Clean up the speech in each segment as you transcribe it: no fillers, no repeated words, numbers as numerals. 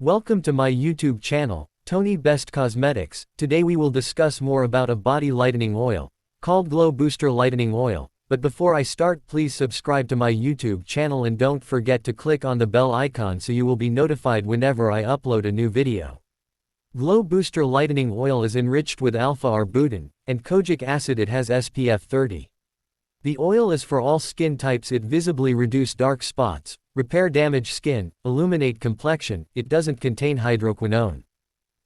Welcome to my YouTube channel, Tony Best Cosmetics. Today we will discuss more about a body lightening oil, called Glow Booster Lightening Oil. But before I start, please subscribe to my YouTube channel and don't forget to click on the bell icon so you will be notified whenever I upload a new video. Glow Booster Lightening Oil is enriched with alpha-arbutin and kojic acid. It has SPF 30. The oil is for all skin types. It visibly reduce dark spots, repair damaged skin, illuminate complexion. It doesn't contain hydroquinone.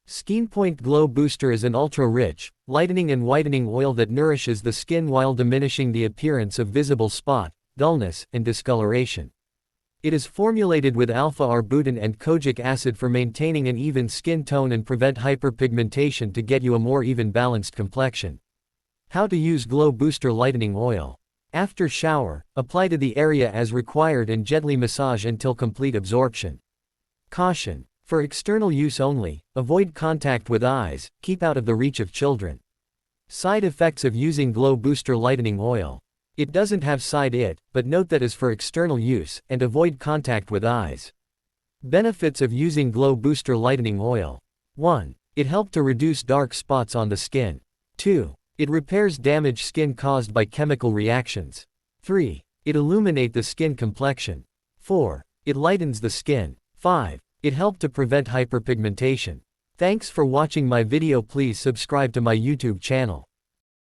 Skeenpoint Glow Booster is an ultra-rich, lightening and whitening oil that nourishes the skin while diminishing the appearance of visible spot, dullness, and discoloration. It is formulated with alpha-arbutin and kojic acid for maintaining an even skin tone and prevent hyperpigmentation to get you a more even balanced complexion. How to use Glow Booster Lightening Oil. After shower, apply to the area as required and gently massage until complete absorption. Caution. For external use only, avoid contact with eyes, keep out of the reach of children. Side effects of using Glow Booster Lightening Oil. It doesn't have but note that is for external use, and avoid contact with eyes. Benefits of using Glow Booster Lightening Oil. 1. It helps to reduce dark spots on the skin. 2. It repairs damaged skin caused by chemical reactions. 3. It illuminates the skin complexion. 4. It lightens the skin. 5. It helps to prevent hyperpigmentation. Thanks for watching my video. Please subscribe to my YouTube channel.